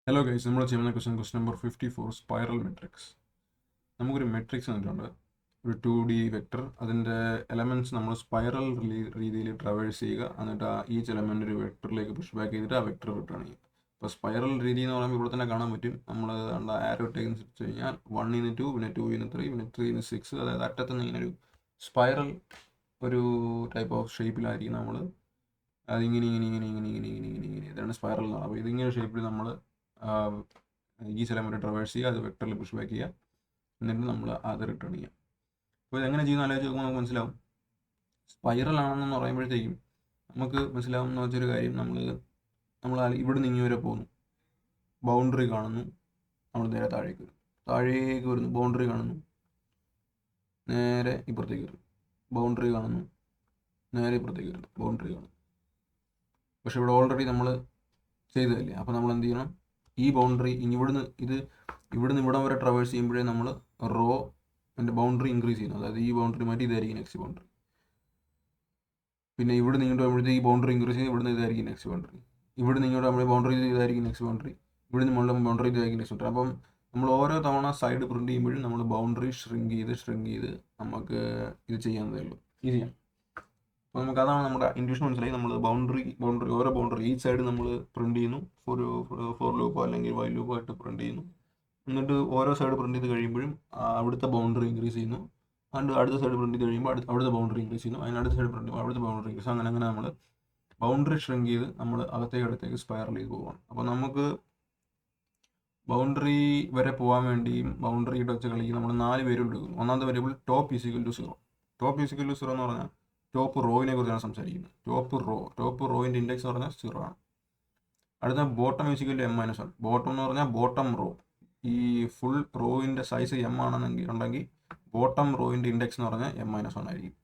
Hello guys, നമ്മൾ ചെയ്യുന്ന question number 54 spiral matrix. നമുക്കൊരു മെട്രിക്സ് തന്നിട്ടുണ്ട്, ഒരു 2D വെക്ടർ. അതിൻ്റെ എലമെൻറ്റ്സ് നമ്മൾ സ്പൈറൽ രീതിയിൽ ട്രാവേഴ്സ് ചെയ്യുക, എന്നിട്ട് ഈച്ച് എലമെൻ്റ് ഒരു വെക്ടറിലേക്ക് പുഷ് ബാക്ക് ചെയ്തിട്ട് ആ വെക്ടർ റിട്ടേൺ ചെയ്യുക. അപ്പോൾ സ്പൈറൽ രീതി എന്ന് പറയുമ്പോൾ ഇവിടെ തന്നെ കാണാൻ പറ്റും. നമ്മൾ ആരോ ഇട്ടേക്ക് വെച്ച് കഴിഞ്ഞാൽ 1-2, പിന്നെ 2-3, പിന്നെ 3-6, അതായത് അറ്റത്തുനിന്ന് ഇങ്ങനെ ഒരു സ്പൈറൽ ഒരു ടൈപ്പ് ഓഫ് ഷേപ്പിലായിരിക്കും നമ്മൾ അതിങ്ങനെ ഇങ്ങനെ ഇങ്ങനെ ഇങ്ങനെ ഇങ്ങനെ ഇങ്ങനെ ഇങ്ങനെ ഇങ്ങനെ ഇതാണ് സ്പൈറൽ എന്ന് പറയുന്നത്. അപ്പോൾ ഇതിങ്ങനെ ഷേപ്പിൽ നമ്മൾ ഈ എലമെൻറ്റ് ട്രവേഴ്സ് ചെയ്യുക, അത് വെക്ടറിൽ പുഷ് ബാക്ക് ചെയ്യുക, എന്നിട്ട് നമ്മൾ അത് റിട്ടേൺ ചെയ്യുക. അപ്പോൾ ഇതെങ്ങനെ ചെയ്യുന്ന ആലോചിച്ച് നോക്കുമ്പോൾ നമുക്ക് മനസ്സിലാവും. സ്പൈറൽ ആണെന്ന് പറയുമ്പോഴത്തേക്കും നമുക്ക് മനസ്സിലാവും എന്ന് വെച്ചൊരു കാര്യം, നമ്മൾ ഇവിടെ നിന്ന് വരെ പോകുന്നു, ബൗണ്ടറി കാണുന്നു, നമ്മൾ നേരെ താഴേക്ക് വരുന്നു, ബൗണ്ടറി കാണുന്നു, നേരെ ഇപ്പുറത്തേക്ക് വരുന്നു, ബൗണ്ടറി കാണുന്നു, നേരെ ഇപ്പുറത്തേക്ക് വരുന്നു, ബൗണ്ടറി കാണുന്നു. പക്ഷെ ഇവിടെ ഓൾറെഡി നമ്മൾ ചെയ്തതല്ലേ. അപ്പോൾ നമ്മൾ എന്ത് ചെയ്യണം, ഈ ബൗണ്ടറി ഇവിടുന്ന് ഇവിടം വരെ ട്രവേഴ്സ് ചെയ്യുമ്പോഴേ നമ്മൾ എൻ്റെ ബൗണ്ടറി ഇൻക്രീസ് ചെയ്യുന്നു. അതായത് ഈ ബൗണ്ടറി മാറ്റി ഇതായിരിക്കും നെക്സ്റ്റ് ബൗണ്ടറി. പിന്നെ ഇവിടെ ഇങ്ങോട്ട് വരുമ്പോഴത്തേക്ക് ഈ ബൗണ്ടറി ഇൻക്രീസ് ചെയ്യും, ഇവിടുന്ന് ഇതായിരിക്കും നെക്സ്റ്റ് ബൗണ്ടറി. ഇവിടെ ഇങ്ങോട്ട് നമ്മൾ ബൗണ്ടറി ഇതായിരിക്കും നെക്സ്റ്റ് ബൗണ്ടറി, ഇവിടുന്ന് മുകളിൽ ബൗണ്ടറി ഇതായിരിക്കും നെക്സ്റ്റ് ബൗണ്ടറി. അപ്പം നമ്മൾ ഓരോ തവണ സൈഡ് പ്രിൻറ്റ് ചെയ്യുമ്പോഴും നമ്മൾ ബൗണ്ടറി ഷ്രിങ്ക് ചെയ്ത് നമുക്ക് ഇത് ചെയ്യാവുന്നതേ ഉള്ളൂ, ഈസിയാണ്. അപ്പോൾ നമുക്ക് അതാണ് നമ്മുടെ ഇൻഡ്യൂഷൻ മനസ്സിലായി. നമ്മൾ ഓരോ ബൗണ്ടറി ഈ സൈഡ് നമ്മൾ പ്രിൻറ്റ് ചെയ്യുന്നു, ഫോർ ലൂപ്പോ അല്ലെങ്കിൽ വൈൽ ലൂപ്പോ ആയിട്ട് പ്രിൻറ്റ് ചെയ്യുന്നു. എന്നിട്ട് ഓരോ സൈഡ് പ്രിൻറ്റ് ചെയ്ത് കഴിയുമ്പോഴും അവിടുത്തെ ബൗണ്ടറി ഇൻക്രീസ് ചെയ്യുന്നു. അടുത്ത സൈഡ് പ്രിൻറ്റ് ചെയ്ത് കഴിയുമ്പോൾ അവിടുത്തെ ബൗണ്ടറി ഇൻക്രീസ് ചെയ്യുന്നു. അടുത്ത സൈഡ് പ്രിൻറ്റ് ചെയ്യുമ്പോൾ അവിടുത്തെ ബൗണ്ടറി ഇൻക്രീസ്, അങ്ങനെ നമ്മൾ ബൗണ്ടറി ഷ്രിങ്ക് ചെയ്ത് നമ്മൾ അകത്തേക്ക് സ്പൈറൽ ചെയ്ത് പോവുകയാണ്. അപ്പോൾ നമുക്ക് ബൗണ്ടറി വരെ പോകാൻ വേണ്ടിയും ബൗണ്ടറി വെച്ച് കളിക്കും നമ്മൾ 4 വേരിയബിൾ എടുക്കുന്നു. ഒന്നാമത്തെ variable top is equal to 0. Top is equal to 0 എന്ന് പറഞ്ഞാൽ ടോപ്പ് റോയിനെ കുറിച്ചാണ് സംസാരിക്കുന്നത്. ടോപ്പ് റോയിൻ്റെ ഇൻഡെക്സ് എന്ന് പറഞ്ഞാൽ 0 ആണ്. അടുത്ത bottom is equal to m-1. Bottom എന്ന് പറഞ്ഞാൽ ബോട്ടം റോ. ഈ ഫുൾ റോയിൻ്റെ സൈസ് m ആണെന്നുണ്ടെങ്കിൽ ബോട്ടം റോയിൻ്റെ ഇൻഡെക്സ് എന്ന് പറഞ്ഞാൽ m-1 ആയിരിക്കും.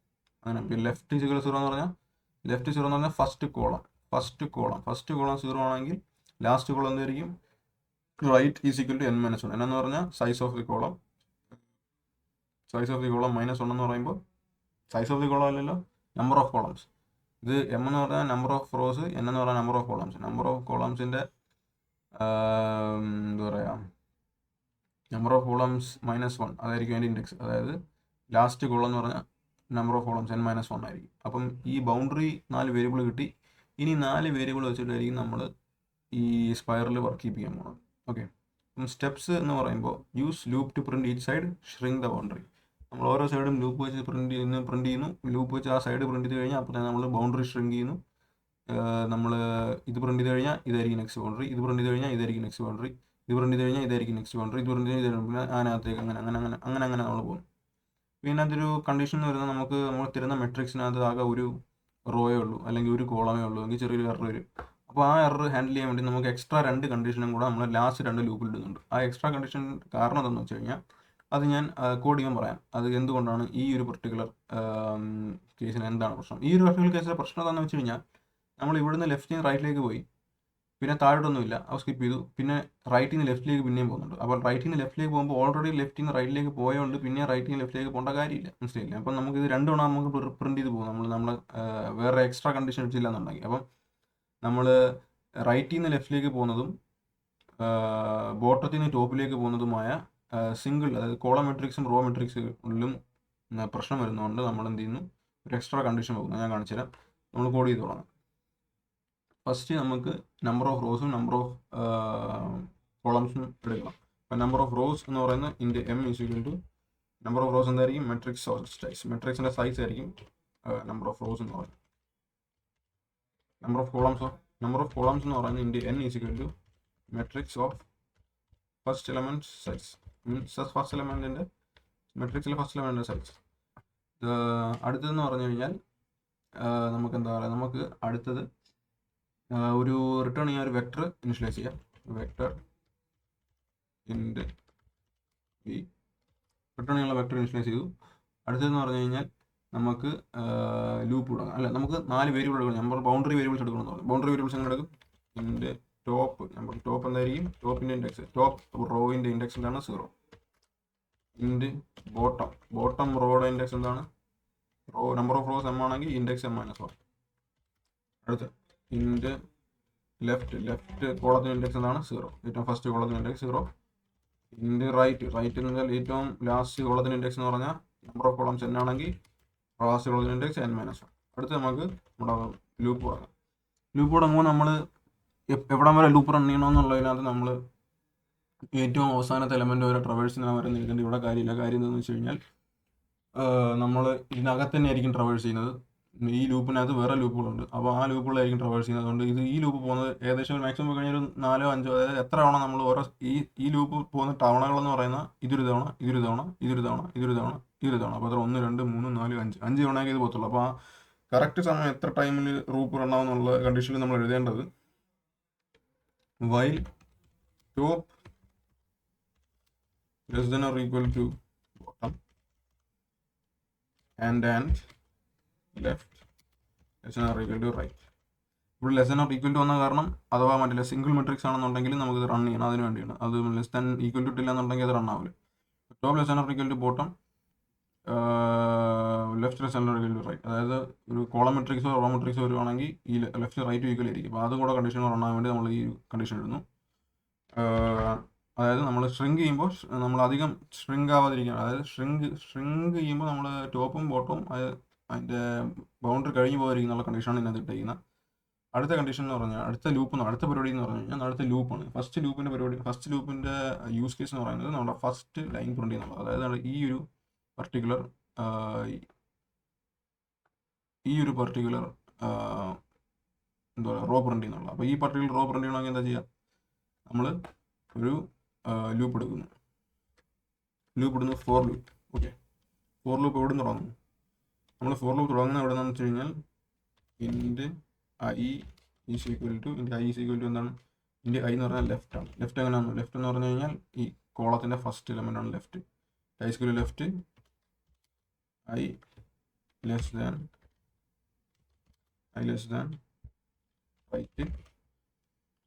അങ്ങനെ ലെഫ്റ്റ് ഈസിക്കൽ 0 എന്ന് പറഞ്ഞാൽ ഫസ്റ്റ് കോളം 0 ആണെങ്കിൽ ലാസ്റ്റ് കോളം എന്തായിരിക്കും, റൈറ്റ് ഈസിക്കൽ ടു n-1. എന്ന് പറഞ്ഞാൽ സൈസ് ഓഫ് ദി കോളം -1 എന്ന് പറയുമ്പോൾ സൈസ് ഓഫ് ദി കോളം അല്ലല്ലോ, നമ്പർ ഓഫ് കോളംസ്. ഇത് m എന്ന് പറഞ്ഞാൽ നമ്പർ ഓഫ് റോസ്, n എന്ന് പറഞ്ഞാൽ number of columns. Number of കോളംസിൻ്റെ എന്താ പറയുക, നമ്പർ ഓഫ് കോളംസ് -1 അതായിരിക്കും അതിൻ്റെ ഇൻഡെക്സ്. അതായത് ലാസ്റ്റ് കോളം എന്ന് പറഞ്ഞാൽ നമ്പർ ഓഫ് കോളംസ് n-1 ആയിരിക്കും. അപ്പം ഈ ബൗണ്ടറി 4 വേരിയബിൾ കിട്ടി. ഇനി 4 വേരിയബിൾ വെച്ചിട്ടായിരിക്കും നമ്മൾ ഈ സ്പൈറൽ വർക്ക് ചെയ്യിപ്പിക്കാൻ പോകുന്നത്. ഓക്കെ, അപ്പം സ്റ്റെപ്സ് എന്ന് പറയുമ്പോൾ use loop to print each side, shrink the boundary. നമ്മൾ ഓരോ സൈഡും ലൂപ്പ് വെച്ച് പ്രിൻറ്റ് ചെയ്യുന്നു. ലൂപ്പ് വെച്ച് ആ സൈഡ് പ്രിൻറ്റ് ചെയ്ത് കഴിഞ്ഞാൽ അപ്പോൾ തന്നെ നമ്മൾ ബൗണ്ടറി ഷ്രിങ്ക് ചെയ്യുന്നു. നമ്മൾ ഇത് പ്രിൻറ്റ് ചെയ്ത് കഴിഞ്ഞാൽ ഇതായിരിക്കും നെക്സ്റ്റ് ബൗണ്ടറി, ഇത് പ്രിൻറ്റ് ചെയ്ത് കഴിഞ്ഞാൽ ഇതായിരിക്കും നെക്സ്റ്റ് ബൗണ്ടറി, ഇത് പ്രിൻറ്റ് ചെയ്ത് കഴിഞ്ഞാൽ ഇതായിരിക്കും നെക്സ്റ്റ് ബൗണ്ടറി, ഇത് പ്രിൻറ്റ് ചെയ്ത് പിന്നെ അതിനകത്തേക്ക് അങ്ങനെ നമ്മൾ പോകും. പിന്നെ അതൊരു കണ്ടീഷൻ എന്ന് വരുന്നത് നമ്മൾ തരുന്ന മെട്രിക്സിനകത്ത് ആകെ ഒരു റോയേ ഉള്ളൂ അല്ലെങ്കിൽ ഒരു കോളമേ ഉള്ളൂ എങ്കിൽ ചെറിയൊരു എറർ വരും. അപ്പോൾ ആ എറർ ഹാൻഡിൽ ചെയ്യാൻ വേണ്ടി നമുക്ക് എക്സ്ട്രാ 2 കണ്ടീഷനും കൂടെ നമ്മൾ ലാസ്റ്റ് 2 ലൂപ്പിൽ ഇടുന്നുണ്ട്. ആ എക്സ്ട്രാ കണ്ടീഷൻ കാരണം എന്താണെന്ന് വെച്ച് കഴിഞ്ഞാൽ അത് ഞാൻ കോഡ് ചെയ്യാൻ പറയാം. അത് എന്തുകൊണ്ടാണ് ഈ ഒരു പർട്ടിക്കുലർ കേസിന് എന്താണ് പ്രശ്നം. ഈ ഒരു പർട്ടിക്കുലർ കേസിലെ പ്രശ്നം എന്താണെന്ന് വെച്ച് കഴിഞ്ഞാൽ നമ്മൾ ഇവിടുന്ന് ലെഫ്റ്റിൽ നിന്ന് റൈറ്റിലേക്ക് പോയി, പിന്നെ താഴോട്ടൊന്നുമില്ല, അത് സ്കിപ്പ് ചെയ്തു, പിന്നെ റൈറ്റിൽ നിന്ന് ലെഫ്റ്റിലേക്ക് പിന്നെയും പോകുന്നുണ്ട്. അപ്പോൾ റൈറ്റിൽ നിന്ന് ലെഫ്റ്റിലേക്ക് പോകുമ്പോൾ ഓൾറെഡി ലെഫ്റ്റിൽ നിന്ന് റൈറ്റിലേക്ക് പോയതുകൊണ്ട് പിന്നെ റൈറ്റിൽ നിന്ന് ലെഫ്റ്റിലേക്ക് പോകേണ്ട കാര്യമില്ല, മനസ്സിലായില്ല. അപ്പം നമുക്ക് ഇത് 2 തവണ നമുക്ക് പ്രിൻറ്റ് ചെയ്ത് പോകും. നമ്മൾ വേറെ എക്സ്ട്രാ കണ്ടീഷൻ വെച്ചില്ല എന്നുണ്ടെങ്കിൽ. അപ്പം നമ്മൾ റൈറ്റിൽ നിന്ന് ലെഫ്റ്റിലേക്ക് പോകുന്നതും ബോട്ടത്തിൽ നിന്ന് ടോപ്പിലേക്ക് പോകുന്നതുമായ സിംഗിൾ, അതായത് കോളം മെട്രിക്സും റോ മെട്രിക്സിലും പ്രശ്നം വരുന്നതുകൊണ്ട് നമ്മൾ എന്ത് ചെയ്യുന്നു, ഒരു എക്സ്ട്രാ കണ്ടീഷൻ പോകുന്നു. ഞാൻ കാണിച്ചു തരാം. നമ്മൾ കോഡ് ചെയ്ത് തുടങ്ങാം. ഫസ്റ്റ് നമുക്ക് നമ്പർ ഓഫ് റോസും നമ്പർ ഓഫ് കോളംസും എടുക്കണം. അപ്പം നമ്പർ ഓഫ് റോസ് എന്ന് പറയുന്നത് ഇൻ്റെ m equal to number of rows എന്തായിരിക്കും, മെട്രിക്സിൻ്റെ സൈസ് ആയിരിക്കും നമ്പർ ഓഫ് റോസ് എന്ന് പറയുന്നത്. നമ്പർ ഓഫ് കോളംസ് എന്ന് പറയുന്നത് ഇൻ്റെ n equal to matrix of first element size. First എലമെൻറ്റിൻ്റെ മെട്രിക്സിലെ ഫസ്റ്റ് എലമെൻറ്റിൻ്റെ സൈസ്. അടുത്തതെന്ന് പറഞ്ഞു കഴിഞ്ഞാൽ നമുക്ക് എന്താ പറയുക, നമുക്ക് അടുത്തത് ഒരു റിട്ടേൺ ചെയ്യാൻ ഒരു വെക്ടർ ഇനിഷ്യലൈസ് ചെയ്യാം. വെക്ടർ ഇൻഡ് വി റിട്ടേൺ ചെയ്യാനുള്ള വെക്ടർ ഇനിഷ്യലൈസ് ചെയ്തു. അടുത്തതെന്ന് പറഞ്ഞു കഴിഞ്ഞാൽ നമുക്ക് ലൂപ്പ് തുടങ്ങാം. അല്ല, നമുക്ക് 4 വേരിയബിൾ എടുക്കണം. നമ്പർ ബൗണ്ടറി വേരിയബിൾസ് എടുക്കണം എന്ന് പറഞ്ഞു. ബൗണ്ടറി വേരിയബിൾസ് എങ്ങനെ എടുക്കും, ഇൻ്റെ ടോപ്പ് എന്തായിരിക്കും, ടോപ്പിൻ്റെ ഇൻഡെക്സ്, ടോപ്പ് റോയിൻ്റെ ഇൻഡെക്സ് എന്താണ്, 0. ഇൻഡ് ബോട്ടം റോയുടെ ഇൻഡെക്സ് എന്താണ്, നമ്പർ ഓഫ് റോസ് m ആണെങ്കിൽ ഇൻഡെക്സ് m-1. അടുത്ത് ഇൻഡ് ലെഫ്റ്റ് കോളത്തിന് ഇൻഡെക്സ് എന്താണ് 0, ഏറ്റവും ഫസ്റ്റ് കോളത്തിന് ഇൻഡെക്സ് 0. ഇൻഡ് റൈറ്റ് എന്ന് വെച്ചാൽ ഏറ്റവും ലാസ്റ്റ് കോളത്തിന് ഇൻഡെക്സ് എന്ന് പറഞ്ഞാൽ നമ്പർ ഓഫ് കോളംസ് n ആണെങ്കിൽ ലാസ്റ്റ് കോളത്തിന് ഇൻഡെക്സ് n-1. അടുത്ത് നമുക്ക് നമ്മുടെ ലൂപ്പ് തുടങ്ങാം. ലൂപ്പ് തുടങ്ങുമ്പോൾ നമ്മൾ എവിടം വരെ ലൂപ്പ് റൺ ചെയ്യണമെന്നുള്ളതിനകത്ത് നമ്മൾ ഏറ്റവും അവസാനത്തെ എലമെന്റ് വരെ ട്രവേഴ്സിന് വരെ നിൽക്കേണ്ട ഇവിടെ കാര്യമില്ല. കാര്യം എന്താണെന്ന് വെച്ച് കഴിഞ്ഞാൽ നമ്മൾ ഇതിനകത്ത് തന്നെ ആയിരിക്കും ട്രവേഴ്സ് ചെയ്യുന്നത്. ഈ ലൂപ്പിനകത്ത് വേറെ ലൂപ്പുകളുണ്ട്. അപ്പോൾ ആ ലൂപ്പുകളായിരിക്കും ട്രവേഴ്സ് ചെയ്യുന്നത്. അതുകൊണ്ട് ഈ ലൂപ്പ് പോകുന്നത് ഏകദേശം മാക്സിമം പോയി കഴിഞ്ഞാൽ ഒരു 4 5, അതായത് എത്ര തവണ നമ്മൾ ഓരോ ഈ ലൂപ്പ് പോകുന്ന തവണകളെന്ന് പറയുന്ന ഇതൊരു തവണ ഇതൊരു തവണ ഇതൊരു തവണ ഇതൊരു തവണ ഇതൊരു തവണ. അപ്പോൾ അത്ര 1 2 3 4 5 തവണയൊക്കെ ഇത് പോകത്തുള്ളൂ. അപ്പോൾ ആ കറക്റ്റ് സമയം എത്ര ടൈമിൽ ലൂപ്പ് റൺ ആവുന്നുള്ള കണ്ടീഷനിൽ നമ്മൾ എഴുതേണ്ടത് while top less than or equal to bottom and left less than or equal to right. ഇവിടെ less than or equal to വന്ന കാരണം അഥവാ മറ്റേ സിംഗിൾ മെട്രിക്സ് ആണെന്നുണ്ടെങ്കിൽ നമുക്ക് റൺ ചെയ്യണം, അതിന് വേണ്ടിയാണ്. അത് ലെസ് ദാൻ ഈക്വൽ ടു ഇല്ല എന്നുണ്ടെങ്കിൽ അത് റൺ ആവില്ല. Top less than or equal to bottom, left less than or equal to right. അതായത് ഒരു കോളം മെട്രിക്സോ റോ മെട്രിക്സോ വരുവാണെങ്കിൽ ഈ ലെഫ്റ്റ് റൈറ്റ് ഈക്വൽ ആയിരിക്കും. അപ്പോൾ അതും കൂടെ കണ്ടീഷൻ റൺ ആകാൻ വേണ്ടി നമ്മൾ ഈ കണ്ടീഷൻ ഇടുന്നു. അതായത് നമ്മൾ ഷ്രിങ്ക് ചെയ്യുമ്പോൾ നമ്മൾ അധികം ഷ്രിങ്ക് ആവാതിരിക്കണം. അതായത് ഷ്രിങ്ക് ചെയ്യുമ്പോൾ നമ്മൾ ടോപ്പും ബോട്ടവും അതിൻ്റെ ബൗണ്ടറി കഴിഞ്ഞ് പോകാതിരിക്കുന്നുള്ള കണ്ടീഷനാണ് ഇതിനകത്ത് ഇട്ടിരിക്കുന്നത്. അടുത്ത കണ്ടീഷൻ എന്ന് പറഞ്ഞാൽ അടുത്ത പരിപാടി എന്ന് പറഞ്ഞു കഴിഞ്ഞാൽ അടുത്ത ലൂപ്പാണ്. ഫസ്റ്റ് ലൂപ്പിൻ്റെ യൂസ് കേസ് എന്ന് പറയുന്നത് നമ്മുടെ ഫസ്റ്റ് ലൈൻ പ്രിന്റ് ചെയ്യുന്നുള്ളത്. അതായത് ഈ ഒരു പർട്ടിക്കുലർ എന്താ പറയുക റോ പ്രിന്റ് ചെയ്യുന്നുള്ളത്. അപ്പോൾ ഈ പർട്ടിക്കുലർ റോ പ്രിന്റ് ചെയ്യണമെങ്കിൽ എന്താ ചെയ്യുക, നമ്മൾ ഒരു ലൂപ്പ് ഇടുന്നു for loop. Okay, for loop എവിടെ നിന്ന് തുടങ്ങുന്നു? നമ്മൾ ഫോർ ലൂപ്പ് തുടങ്ങുന്നത് എവിടെ നിന്നാന്ന് വെച്ച് കഴിഞ്ഞാൽ ഇൻഡ് i ഈസ് ഈക്വൽ ടു എന്താണ്? ഇൻഡ് i എന്ന് പറഞ്ഞാൽ ലെഫ്റ്റ് ആണ്. ലെഫ്റ്റ് എങ്ങനെയാണ്? ലെഫ്റ്റ് എന്ന് പറഞ്ഞു കഴിഞ്ഞാൽ ഈ കോളത്തിൻ്റെ ഫസ്റ്റ് എലമെൻ്റ് ആണ് left. i left i less than right.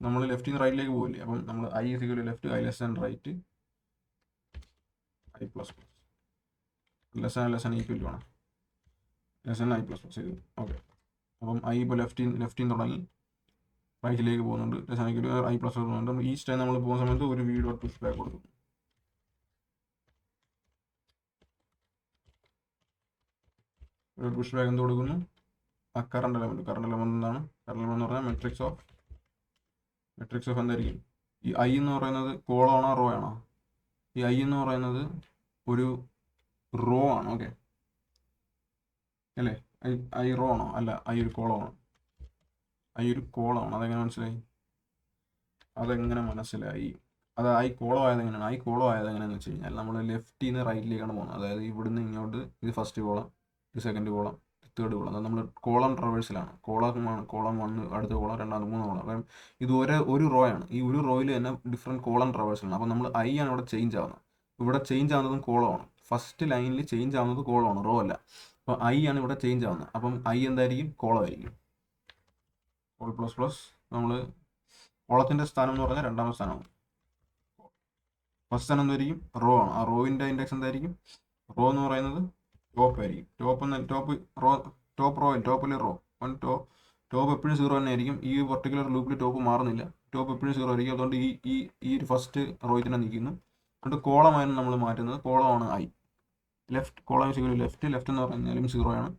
നമ്മൾ ലെഫ്റ്റിൽ നിന്ന് റൈറ്റിലേക്ക് പോകില്ലേ, അപ്പം നമ്മൾ i is equal to left i less than right i plus less than equal to ആണ് ലെസ് ദാൻ i പ്ലസ് ചെയ്തു. ഓക്കെ, അപ്പം i ഇപ്പോൾ ലെഫ്റ്റിൽ തുടങ്ങി റൈറ്റിലേക്ക് പോകുന്നുണ്ട്, less than equal to i plus പോകുന്നുണ്ട്. ഈ സ്റ്റൈൽ നമ്മൾ പോകുന്ന സമയത്ത് ഒരു v ഡോട്ട് പുഷ് ബാക്ക് കൊടുക്കും. ഒരു പുഷ് ബാക്ക് എന്ത് കൊടുക്കുന്നു? ആ കറണ്ട് എലമെന്റ് എന്താണ്? കറണ്ട് എലമെന്റ് എന്ന് പറഞ്ഞാൽ മെട്രിക്സ് ഓഫ് എന്തായിരിക്കും? ഈ i എന്ന് പറയുന്നത് കോളമാണോ റോ ആണോ? ഈ i എന്ന് പറയുന്നത് ഒരു റോ ആണ്. ഓക്കെ അല്ലേ? i റോ ആണോ? അല്ല, i ഒരു കോളമാണ്. അതെങ്ങനെ മനസ്സിലായി? അത് i കോളം ആയത് എങ്ങനെയാണ്? എങ്ങനെയാണെന്ന് വെച്ച് കഴിഞ്ഞാൽ നമ്മൾ ലെഫ്റ്റിൽ നിന്ന് റൈറ്റിലേക്കാണ് പോകുന്നത്. അതായത് ഇവിടുന്ന് ഇങ്ങോട്ട് ഇത് ഫസ്റ്റ് കോളം, ഇത് സെക്കൻഡ് കോളം, തേർഡ് കോളം. അത് നമ്മൾ കോളം ട്രവേഴ്സിലാണ്. കോളം 1, അടുത്ത കോളം, രണ്ടാമത് 3 കോളം. കാരണം ഇത് ഒരു റോ ആണ്. ഈ ഒരു റോയിൽ തന്നെ ഡിഫറെൻറ്റ് കോളം ട്രവേഴ്സിലാണ്. അപ്പോൾ നമ്മൾ i ആണ് ഇവിടെ ചേഞ്ച് ആവുന്നത്. ഇവിടെ ചേഞ്ച് ആവുന്നതും കോളമാണ്. ഫസ്റ്റ് ലൈനിൽ ചേഞ്ച് ആവുന്നത് കോളമാണ്, റോ അല്ല. അപ്പോൾ i ആണ് ഇവിടെ ചേഞ്ച് ആവുന്നത്. അപ്പം i എന്തായിരിക്കും? കോളമായിരിക്കും. കോൾ പ്ലസ് നമ്മൾ കോളത്തിൻ്റെ സ്ഥാനം എന്ന് പറഞ്ഞാൽ രണ്ടാമത്തെ സ്ഥാനമാണ്. ഫസ്റ്റ് സ്ഥാനം എന്തായിരിക്കും? റോ ആണ്. ആ റോയിൻ്റെ ഇൻഡെക്സ് എന്തായിരിക്കും? റോ എന്ന് പറയുന്നത് ടോപ്പ് ആയിരിക്കും. ടോപ്പിലെ റോ ടോപ്പ് എപ്പോഴും 0 തന്നെ ആയിരിക്കും. ഈ പർട്ടിക്കുലർ ലൂപ്പിൽ ടോപ്പ് മാറുന്നില്ല. ടോപ്പ് എപ്പോഴും 0 ആയിരിക്കും. അതുകൊണ്ട് ഈ ഒരു ഫസ്റ്റ് റോയിൽ തന്നെ നിൽക്കുന്നു. എന്നിട്ട് കോളമായിരുന്നു നമ്മൾ മാറ്റുന്നത്. കോളമാണ് i. കോളം ലെഫ്റ്റ് എന്ന് പറഞ്ഞാലും 0 ആണ്.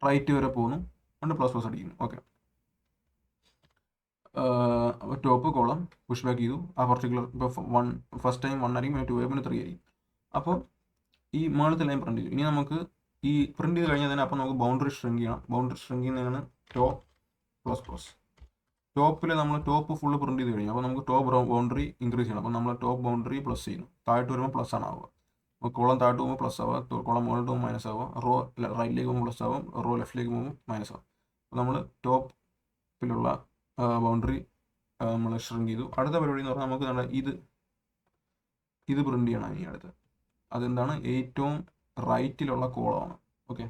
റൈറ്റ് വരെ പോകുന്നു, എന്നിട്ട് പ്ലസ് അടിക്കുന്നു. Okay, top column push back ചെയ്തു. ആ പർട്ടിക്കുലർ ഇപ്പോൾ ഫസ്റ്റ് ടൈം 1 ആയിരിക്കും, 2 ആയിരിക്കും, 3 ആയിരിക്കും. അപ്പോൾ ഈ മുകളിലത്തെ ലൈൻ പ്രിന്റ് ചെയ്തു. ഇനി നമുക്ക് ഈ പ്രിന്റ് ചെയ്ത് കഴിഞ്ഞാൽ തന്നെ അപ്പോൾ നമുക്ക് ബൗണ്ടറി ഷ്രിങ്ക് ചെയ്യണം. ബൗണ്ടറി ഷ്രിങ്ക് ചെയ്യുന്നതാണ് ടോപ്പ് പ്ലസ്. ടോപ്പിൽ നമ്മൾ ടോപ്പ് ഫുള്ള് പ്രിന്റ് ചെയ്ത് കഴിഞ്ഞു. അപ്പോൾ നമുക്ക് ടോപ്പ് ബൗണ്ടറി ഇൻക്രീസ് ചെയ്യണം. അപ്പോൾ നമ്മൾ ടോപ്പ് ബൗണ്ടറി പ്ലസ് ചെയ്യുന്നു. താഴോട്ട് വരുമ്പോൾ പ്ലസ് ആണ് ആവുക. അപ്പോൾ കോളം താഴോട്ട് പോകുമ്പോൾ പ്ലസ് ആവുക, കോളം മുകളിലോട്ട് പോകുമ്പോൾ മൈനസ് ആവുക, റോ റൈറ്റിലേക്ക് പോകുമ്പോൾ പ്ലസ് ആവും, റോ ലെഫ്റ്റിലേക്ക് പോകുമ്പോൾ മൈനസ് ആവും. അപ്പോൾ നമ്മൾ ടോപ്പിലുള്ള ബൗണ്ടറി നമ്മൾ ഷ്രിങ്ക് ചെയ്തു. അടുത്ത പരിപാടി എന്ന് പറഞ്ഞാൽ നമുക്ക് ഇത് പ്രിന്റ് ചെയ്യണം. ഇനി അടുത്ത് അതെന്താണ്? ഏറ്റവും റൈറ്റിലുള്ള കോളമാണ്. ഓക്കെ,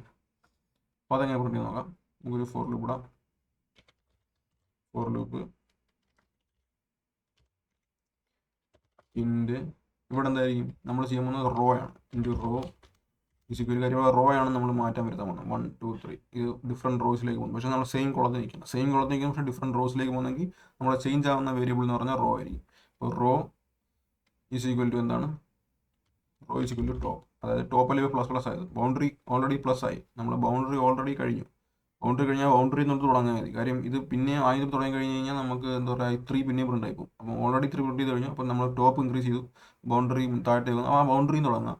അപ്പോൾ അതെങ്ങനെ പ്രിന്റ് ചെയ്ത് നോക്കാം. നമുക്കൊരു ഫോർ ലൂപ്പ് ഇടാം. ഫോർ ലൂപ്പ് ഇൻഡ് ഇവിടെ എന്തായിരിക്കും? നമ്മൾ ചെയ്യാൻ പോകുന്നത് റോ ആണ്. ഇൻറ്റു റോ ഈസിക്വൽ കാര്യം റോ ആണ് നമ്മൾ മാറ്റാൻ വരുത്താൻ പോകുന്നത് 1 2 3 ഇത് ഡിഫറെൻറ്റ് റോസിലേക്ക് പോകും. പക്ഷേ നമ്മൾ സെയിം കോളത്തിൽ നിൽക്കണം. സെയിം കോളത്തിൽ നിൽക്കുന്ന പക്ഷേ ഡിഫറെൻറ്റ് റോസിലേക്ക് പോകുന്നെങ്കിൽ നമ്മുടെ ചേഞ്ച് ആവുന്ന വേരിയബിൾ എന്ന് പറഞ്ഞാൽ റോ ആയിരിക്കും. അപ്പോൾ റോ ഈസിക്വൽ ടു എന്താണ്? Row is equal to top. അതായത് ടോപ്പ് അല്ലെങ്കിൽ പ്ലസ് പ്ലസ് ആയത് ബൗണ്ടറി ഓൾറെഡി പ്ലസ് ആയി. നമ്മൾ ബൗണ്ടറി ഓൾറെഡി കഴിഞ്ഞു. ബൗണ്ടറി കഴിഞ്ഞാൽ ബൗണ്ടറി നിന്ന് തുടങ്ങാൻ മതി. കാര്യം ഇത് പിന്നെ ആദ്യം തുടങ്ങി കഴിഞ്ഞ് കഴിഞ്ഞാൽ നമുക്ക് എന്താ പറയുക 3 പിന്നെയും പ്രിൻ്റ് ആയിപ്പോൾ. അപ്പോൾ ഓൾറെഡി 3 പ്രിൻ്റ് ചെയ്ത് കഴിഞ്ഞു. അപ്പോൾ നമ്മൾ ടോപ്പ് ഇൻക്രീസ് ചെയ്തു, ബൗണ്ടറി താഴത്തെ ആ ബൗണ്ടറിയിൽ തുടങ്ങാം.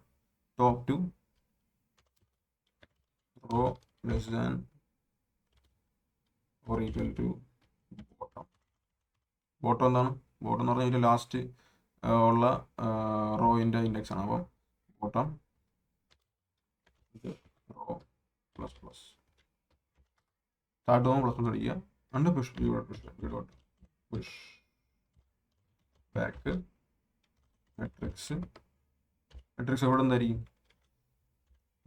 Top to row less than or equal to bottom. Bottom എന്താണ്? ബോട്ടം എന്ന് പറഞ്ഞാൽ ഇതിൻ്റെ ലാസ്റ്റ് ഉള്ള റോയിൻ്റെ ഇൻഡെക്സ് ആണ്. അപ്പം ബോട്ടം റോ പ്ലസ് പ്ലസ് താഴോട്ട് പോകുമ്പോൾ പ്ലസ് പ്ലസ് അടിക്കുക. അണ്ട് പുഷ് പുഷ് ബാക്ക് മെട്രിക്സ് എവിടെ എന്തായിരിക്കും?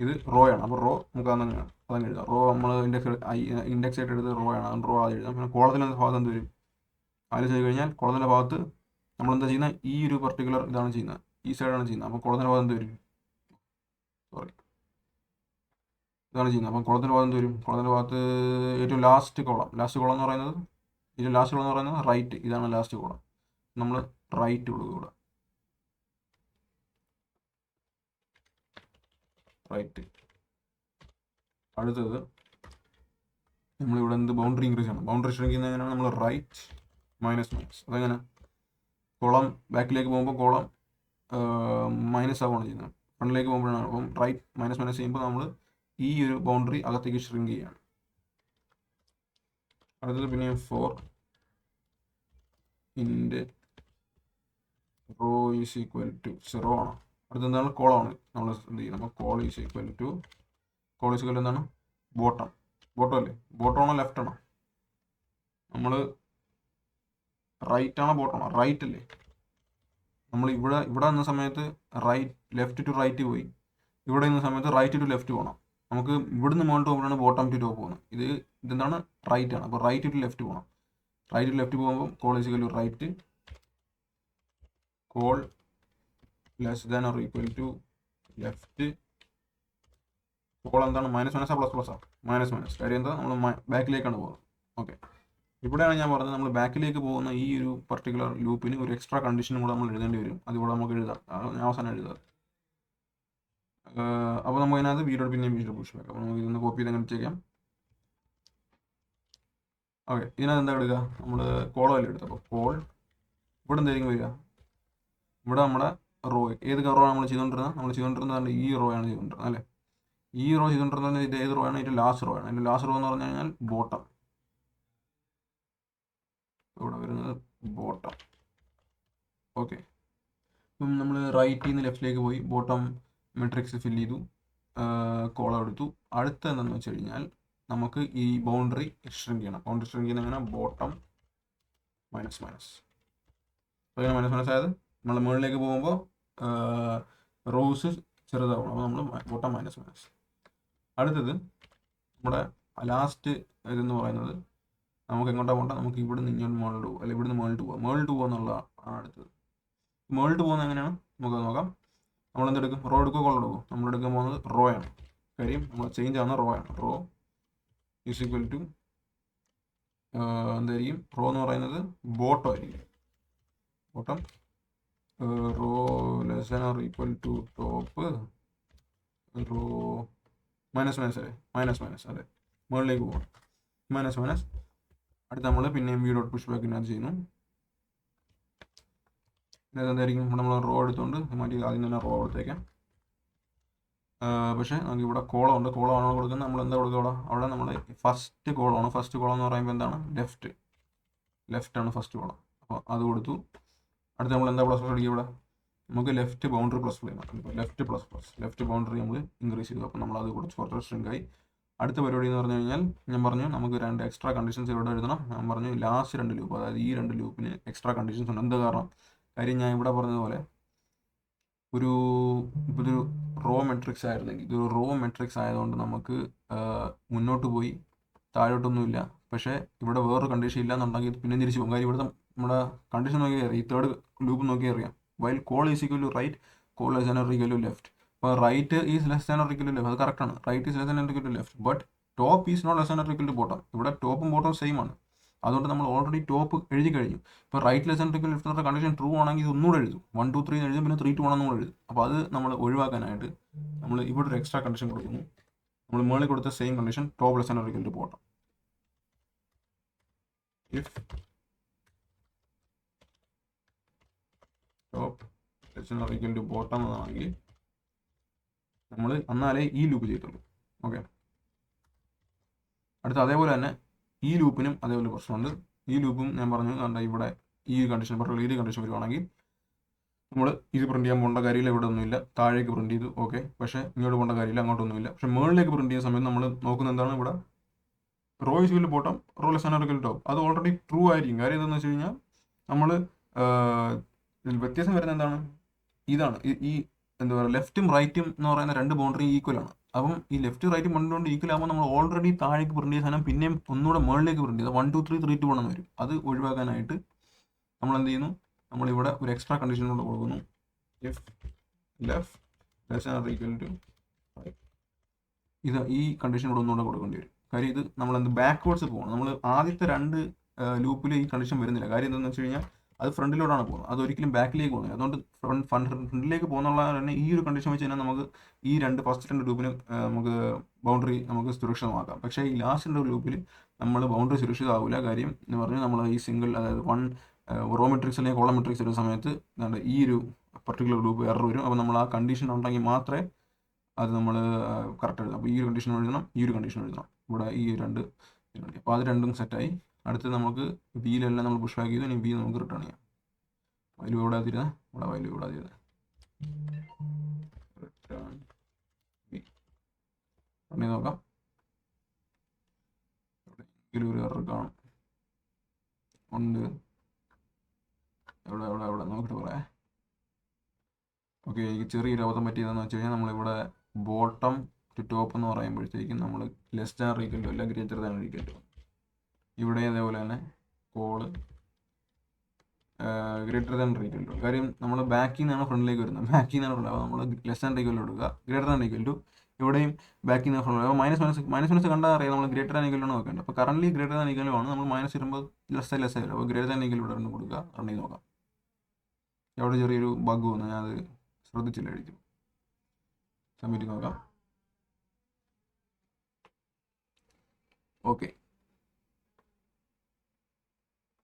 ഇത് റോ ആണ്. അപ്പോൾ റോ നമുക്ക് അതങ്ങ് എഴുതാം. റോ നമ്മൾ ഇൻഡെക്സ് ആയിട്ട് എടുത്ത് റോ ആണ്. അതുകൊണ്ട് റോ ആദ്യം എഴുതാം. പിന്നെ കോളത്തിൻ്റെ ഭാഗത്ത് എന്ത് വരും? ആദ്യം ചെയ്ത് കഴിഞ്ഞാൽ കോളത്തിൻ്റെ ഭാഗത്ത് നമ്മളെന്താ ചെയ്യുന്നത്? ഈ ഒരു പർട്ടിക്കുലർ ഇതാണ് ചെയ്യുന്നത്, ഈ സൈഡാണ് ചെയ്യുന്നത്. അപ്പോൾ കോളത്തിൻ്റെ ഭാഗത്ത് എന്ത് വരും? സോറി, ഇതാണ് ചെയ്യുന്നത്. അപ്പം കോളത്തിൻ്റെ ഭാഗത്ത് എന്ത് വരും? കോളത്തിൻ്റെ ഭാഗത്ത് ഏറ്റവും ലാസ്റ്റ് കോളം എന്ന് പറയുന്നത് റൈറ്റ്. ഇതാണ് ലാസ്റ്റ് കോളം. നമ്മൾ റൈറ്റ് കൊടുക്കുക ഇവിടെ. റൈറ്റ്. അടുത്തത് നമ്മളിവിടെ എന്ത് ബൗണ്ടറി ഇൻക്രീസ് ചെയ്യണം. ബൗണ്ടറി ഷ്രിങ്ക് ചെയ്യുന്നത് എങ്ങനെയാണ്? നമ്മൾ റൈറ്റ് മൈനസ്. അതെങ്ങനെ? കോളം ബാക്കിലേക്ക് പോകുമ്പോൾ കോളം മൈനസ് ആവുകയാണ് ചെയ്യുന്നത്, ഫ്രണ്ടിലേക്ക് പോകുമ്പോഴാണ്. അപ്പം റൈറ്റ് മൈനസ് ചെയ്യുമ്പോൾ നമ്മൾ ഈ ഒരു ബൗണ്ടറി അകത്തേക്ക് ഷ്രിങ്ക് ചെയ്യാണ്. അടുത്തത് പിന്നെ 4 ഇൻഡ് റോ ഈസ് ഈക്വൽ ടു 0 ആണ്. അടുത്ത എന്താണ്? കോളമാണ്. നമ്മൾ എന്ത് ചെയ്യും? നമ്മൾ കോൾ ഈസ് ഈക്വൽ ടു എന്താണ്? ബോട്ടം അല്ലേ? ബോട്ടം ആണോ ലെഫ്റ്റ് ആണോ? നമ്മൾ റൈറ്റ് ആണോ ബോട്ടം ആണോ? റൈറ്റ് അല്ലേ? നമ്മൾ ഇവിടെ നിന്ന സമയത്ത് ലെഫ്റ്റ് ടു റൈറ്റ് പോയി. ഇവിടെ നിന്ന സമയത്ത് റൈറ്റ് ടു ലെഫ്റ്റ് പോകണം. നമുക്ക് ഇവിടുന്ന് മുകളിൽ പോകുമ്പോഴാണ് ബോട്ടം ടു ടോപ്പ് പോകുന്നത്. ഇതെന്താണ്? റൈറ്റ് ആണ്. അപ്പോൾ റൈറ്റ് ടു ലെഫ്റ്റ് പോകണം. റൈറ്റ് ടു ലെഫ്റ്റ് പോകുമ്പോൾ col is equal to right col less than or equal to left. Col എന്താണ്? മൈനസ് പ്ലസ് പ്ലസ് ആണ്? മൈനസ്. കാര്യം എന്താ? നമ്മൾ ബാക്കിലേക്കാണ് പോകുന്നത്. ഓക്കെ, ഇവിടെയാണ് ഞാൻ പറഞ്ഞത് നമ്മൾ ബാക്കിലേക്ക് പോകുന്ന ഈ ഒരു പർട്ടിക്കുലർ ലൂപ്പിന് ഒരു എക്സ്ട്രാ കണ്ടീഷനും കൂടെ നമ്മൾ എഴുതേണ്ടി വരും. അതിവിടെ നമുക്ക് എഴുതാം. ഞാൻ അവസാനം എഴുതാം. അപ്പോൾ നമുക്ക് അതിനകത്ത് വീഡിയോ പുഷ് ബാക്ക്. അപ്പോൾ നമുക്ക് ഇതൊന്ന് കോപ്പി ചെയ്ത് അങ്ങനെ ചെയ്യാം. ഓക്കെ, ഇതിനകത്ത് എന്താ എടുക്കുക? നമ്മൾ കോളമല്ലേ എടുത്തത്. അപ്പോൾ കോൾ ഇവിടെ എന്തായിരിക്കും വരിക? ഇവിടെ നമ്മുടെ റോ, ഏത് റോ ആണ് നമ്മൾ ചെയ്തുകൊണ്ടിരുന്നത്? ഈ റോ ആണ് ചെയ്തുകൊണ്ടിരുന്നത് അല്ലേ? ഈ റോ ചെയ്തുകൊണ്ടിരുന്നത് ഇത് ഏത് റോ ആണ്? ഇതിൻ്റെ ലാസ്റ്റ് റോ ആണ്. അതിൻ്റെ ലാസ്റ്റ് റോ എന്ന് പറഞ്ഞു കഴിഞ്ഞാൽ ബോട്ടം. ഇവിടെ വരുന്നത് ബോട്ടം. ഓക്കെ, ഇപ്പം നമ്മൾ റൈറ്റിൽ നിന്ന് ലെഫ്റ്റിലേക്ക് പോയി, ബോട്ടം മെട്രിക്സ് ഫില്ല് ചെയ്തു, കോളം എടുത്തു. അടുത്ത എന്താണെന്ന് വെച്ച് കഴിഞ്ഞാൽ നമുക്ക് ഈ ബൗണ്ടറി ഷ്രിങ്ക് ചെയ്യണം. ബൗണ്ടറി ഷ്രിങ്ക് ചെയ്യുന്ന എങ്ങനെ? Bottom minus. അപ്പോൾ ഇങ്ങനെ മൈനസ് ആയത് നമ്മൾ മുകളിലേക്ക് പോകുമ്പോൾ റോസ് ചെറുതാവണം. അപ്പോൾ നമ്മൾ ബോട്ടം മൈനസ്. അടുത്തത് നമ്മുടെ ലാസ്റ്റ് ഇതെന്ന് പറയുന്നത് നമുക്ക് എങ്ങോട്ടാണ് പോകേണ്ട? നമുക്ക് ഇവിടെ നിന്ന് ഇങ്ങോട്ട് മുകളിൽ പോകും, അല്ലെങ്കിൽ ഇവിടുന്ന് മുകളിൽ പോകുക എന്നുള്ളതാണ് അടുത്തത്. മുകളിൽ പോകുന്നത് എങ്ങനെയാണ് നമുക്ക് നോക്കാം. നമ്മൾ എന്തെടുക്കും? റോ എടുക്കുക, കോൾ എടുക്കും. നമ്മൾ എടുക്കാൻ പോകുന്നത് റോ ആണ്. കാര്യം നമ്മൾ ചേഞ്ച് ആവുന്ന റോ ആണ്. റോ ഈസ് ഈക്വൽ ടു എന്തായിരിക്കും? റോ എന്ന് പറയുന്നത് ബോട്ടം ആയിരിക്കും. Bottom row less than or equal to top row minus അല്ലേ? മൈനസ് അതെ, മുകളിലേക്ക് പോകണം. മൈനസ്. അടുത്ത് നമ്മൾ പിന്നെയും വി ഡോട്ട് പുഷ് ബാക്കിനകത്ത് ചെയ്യുന്നു. എന്തായിരിക്കും? ഇവിടെ നമ്മൾ റോ എടുത്തുകൊണ്ട് മാറ്റി ആദ്യം തന്നെ റോ കൊടുത്തേക്കാം. പക്ഷേ നമുക്ക് ഇവിടെ കോളമുണ്ട്. കോളമാണോ കൊടുക്കുന്നത്? നമ്മൾ എന്താ കൊടുക്കുക? അവിടെ നമ്മൾ ഫസ്റ്റ് കോളമാണ്. ഫസ്റ്റ് കോളം എന്ന് പറയുമ്പോൾ എന്താണ്? ലെഫ്റ്റാണ് ഫസ്റ്റ് കോളം. അപ്പോൾ അത് കൊടുത്തു. അടുത്ത് നമ്മൾ എന്താ പ്ലസ് അടിക്കുക? ഇവിടെ നമുക്ക് ലെഫ്റ്റ് ബൗണ്ടറി പ്ലസ് ചെയ്യണം. ഇപ്പോൾ ലെഫ്റ്റ് ബൗണ്ടറി നമ്മൾ ഇൻക്രീസ് ചെയ്തു. അപ്പോൾ നമ്മൾ അത് കുറച്ച് സ്ട്രിങ്കായി. അടുത്ത പരിപാടി എന്ന് പറഞ്ഞു കഴിഞ്ഞാൽ ഞാൻ പറഞ്ഞു നമുക്ക് 2 എക്സ്ട്രാ കണ്ടീഷൻസ് ഇവിടെ എഴുതണം. ഞാൻ പറഞ്ഞു ലാസ്റ്റ് 2 ലൂപ്പ്, അതായത് ഈ 2 ലൂപ്പിന് എക്സ്ട്രാ കണ്ടീഷൻസ് ഉണ്ട്. എന്ത് കാരണം? കാര്യം ഞാൻ ഇവിടെ പറഞ്ഞതുപോലെ ഇതൊരു റോ മെട്രിക്സ് ആയിരുന്നെങ്കിൽ, ഇതൊരു റോ മെട്രിക്സ് ആയതുകൊണ്ട് നമുക്ക് മുന്നോട്ട് പോയി താഴോട്ടൊന്നുമില്ല. പക്ഷേ ഇവിടെ വേറൊരു കണ്ടീഷൻ ഇല്ലാന്നുണ്ടെങ്കിൽ പിന്നെ തിരിച്ചു പോകും. കാര്യം ഇവിടുത്തെ നമ്മുടെ കണ്ടീഷൻ നോക്കിയാൽ അറിയാം, ഈ തേർഡ് ലൂപ്പ് നോക്കിയാൽ അറിയാം. While col is equal to right col less than or equal to left. ഇപ്പോൾ right is less than or equal to left, അത് കറക്റ്റാണ്. Right is less than or equal to left, but top is not less than or equal to bottom. ഇവിടെ ടോപ്പും ബോട്ടവും same ആണ്. അതുകൊണ്ട് നമ്മൾ already top എഴുതി കഴിഞ്ഞു. ഇപ്പോൾ right less than or equal to left എന്ന കണ്ടീഷൻ ട്രൂ ആണെങ്കിൽ ഇത് ഒന്നുകൂടെ എഴുതും. 1 2 3 എഴുതും, പിന്നെ 3 2 1 എന്നും എഴുതും. അപ്പോൾ അത് നമ്മൾ ഒഴിവാക്കാനായിട്ട് നമ്മൾ ഇവിടെ ഒരു എക്സ്ട്രാ കണ്ടീഷൻ കൊടുക്കുന്നു. നമ്മൾ മുകളിൽ കൊടുത്ത same condition top less than or equal to bottom. If top less than or equal to bottom എന്നാണെങ്കിൽ നമ്മൾ എന്നാലേ ഈ ലൂപ്പ് ചെയ്തിട്ടുള്ളൂ. ഓക്കെ, അടുത്ത അതേപോലെ തന്നെ ഈ ലൂപ്പിനും അതേപോലെ പ്രശ്നമുണ്ട്. ഈ ലൂപ്പും ഞാൻ പറഞ്ഞു കണ്ട ഇവിടെ ഈ കണ്ടീഷൻ പറഞ്ഞ ഈ കണ്ടീഷൻ വരുവാണെങ്കിൽ നമ്മൾ ഇത് പ്രിന്റ് ചെയ്യാൻ പോകേണ്ട കാര്യമില്ല, ഇവിടെ ഒന്നുമില്ല. താഴേക്ക് പ്രിന്റ് ചെയ്തു, ഓക്കെ, പക്ഷേ ഇങ്ങോട്ട് പോകേണ്ട കാര്യമില്ല, അങ്ങോട്ടൊന്നുമില്ല. പക്ഷേ മുകളിലേക്ക് പ്രിന്റ് ചെയ്യുന്ന സമയത്ത് നമ്മൾ നോക്കുന്നത് എന്താണ്, ഇവിടെ row is equal to bottom, row less than or equal to top. അത് ഓൾറെഡി ട്രൂ ആയിരിക്കും. കാര്യം എന്താണെന്ന് വെച്ച് കഴിഞ്ഞാൽ നമ്മൾ വ്യത്യാസം വരുന്നത് എന്താണ്, ഇതാണ് ഈ എന്താ പറയുക, ലെഫ്റ്റും റൈറ്റും എന്ന് പറയുന്ന രണ്ട് ബൗണ്ടറി ഈക്വൽ ആണ്. അപ്പം ഈ ലെഫ്റ്റ് റൈറ്റ് കൊണ്ട് ഈക്വൽ ആകുമ്പോൾ നമ്മൾ ഓൾറെഡി താഴേക്ക് പ്രിന്റ് ചെയ്ത സാധനം പിന്നെയും ഒന്നുകൂടെ മുകളിലേക്ക് പ്രിന്റ് ചെയ്ത് 1 2 3 3 2 1 എന്ന് വരും. അത് ഒഴിവാക്കാനായിട്ട് നമ്മൾ എന്ത് ചെയ്യുന്നു, നമ്മളിവിടെ ഒരു എക്സ്ട്രാ കണ്ടീഷൻ കൊണ്ട് കൊടുക്കുന്നു. If left less than or equal to ഇത് ഈ കണ്ടീഷൻ ഇവിടെ ഒന്നുകൂടെ കൊടുക്കേണ്ടി വരും. കാര്യം ഇത് നമ്മളെന്ത് ബാക്ക്വേർഡ്സ് പോകണം. നമ്മൾ ആദ്യത്തെ രണ്ട് ലൂപ്പിൽ ഈ കണ്ടീഷൻ വരുന്നില്ല. കാര്യം എന്താണെന്ന് വെച്ച് കഴിഞ്ഞാൽ അത് ഫ്രണ്ടിലോട്ടാണ് പോകുന്നത്, അത് ഒരിക്കലും ബാക്കിലേക്ക് പോകുന്നത്. അതുകൊണ്ട് ഫ്രണ്ടിലേക്ക് പോകുന്നുള്ള തന്നെ ഈ ഒരു കണ്ടീഷൻ വെച്ച് കഴിഞ്ഞാൽ നമുക്ക് ഈ ഫസ്റ്റ് രണ്ട് ലൂപ്പിന് നമുക്ക് ബൗണ്ടറി നമുക്ക് സുരക്ഷിതമാക്കാം. പക്ഷേ ഈ ലാസ്റ്റ് ലൂപ്പിൽ നമ്മൾ ബൗണ്ടറി സുരക്ഷിതമാവില്ല. കാര്യം എന്ന് പറഞ്ഞാൽ നമ്മൾ ഈ സിംഗിൾ, അതായത് റോ മെട്രിക്സ് അല്ലെങ്കിൽ കോളം മെട്രിക്സ് വരുന്ന സമയത്ത് ഈ ഒരു പർട്ടിക്കുലർ ലൂപ്പ് എറർ വരും. അപ്പോൾ നമ്മൾ ആ കണ്ടീഷൻ ഉണ്ടെങ്കിൽ മാത്രമേ അത് നമ്മൾ കറക്റ്റ് എഴുതാം. അപ്പോൾ ഈ ഒരു കണ്ടീഷൻ എഴുതണം, ഈ ഒരു കണ്ടീഷൻ എഴുതണം. ഇവിടെ ഈ രണ്ട് ഇതുണ്ട്. അപ്പോൾ അത് രണ്ടും സെറ്റായി. അടുത്ത് നമുക്ക് ബിയിലെല്ലാം നമ്മൾ പുഷ് ബാക്ക് ചെയ്തു. ഇനി ബി നമുക്ക് റിട്ടേൺ ചെയ്യാം. വാല്യൂ ഇവിടെ തിരുതാം, ഇവിടെ വാല്യൂ ഇവിടെ തിരുതാം. റിട്ടേൺ ബി റൺ ചെയ്ത് നോക്കാം. എവിടെയെങ്കിലും ഒരു എറർ കാണും, ഉണ്ട്. എവിടെ നോക്കിയിട്ട് പറയാം. ഓക്കെ, എനിക്ക് ചെറിയൊരു അബദ്ധം പറ്റിയതെന്ന് വെച്ച് കഴിഞ്ഞാൽ നമ്മളിവിടെ ബോട്ടം ടു ടോപ്പ് എന്ന് പറയുമ്പോഴത്തേക്കും നമ്മൾ less than or equal to അല്ല greater than or equal to. ഇവിടെ അതേപോലെ തന്നെ col greater than or equal to. കാര്യം നമ്മൾ ബാക്കിൽ നിന്നാണ് ഫ്രണ്ടിലേക്ക് വരുന്നത്, ബാക്കിൽ നിന്നാണ് ഫ്രണ്ട്. അപ്പോൾ നമ്മൾ ലെസ് ദാൻ ഈക്വൽ ടു കൊടുക്കുക, ഗ്രേറ്റർ ദാൻ ഈക്വൽ ടു. ഇവിടെയും ബാക്കിൽ നിന്ന് ഫ്രണ്ട്. അപ്പോൾ മൈനസ് കണ്ടാൽ അറിയാം നമ്മൾ ഗ്രേറ്റർ ദാൻ ഈക്വൽ ടു നോക്കേണ്ടത്. അപ്പോൾ കറന്റ് ഗ്രേറ്റർ ദാൻ ഈക്വൽ ആണ്, നമ്മൾ മൈനസ് വരുമ്പോൾ ലെസ് വരും. അപ്പോൾ ഗ്രേറ്റർ ദാൻ ഈക്വൽ ഇവിടെ ഒന്ന് കൊടുക്കുക, റൺ ചെയ്ത് നോക്കാം. അവിടെ ചെറിയൊരു ബഗ് വന്നു, ഞാനത് ശ്രദ്ധിച്ചില്ലായിരിക്കും. സബ്മിറ്റ് നോക്കാം. ഓക്കെ,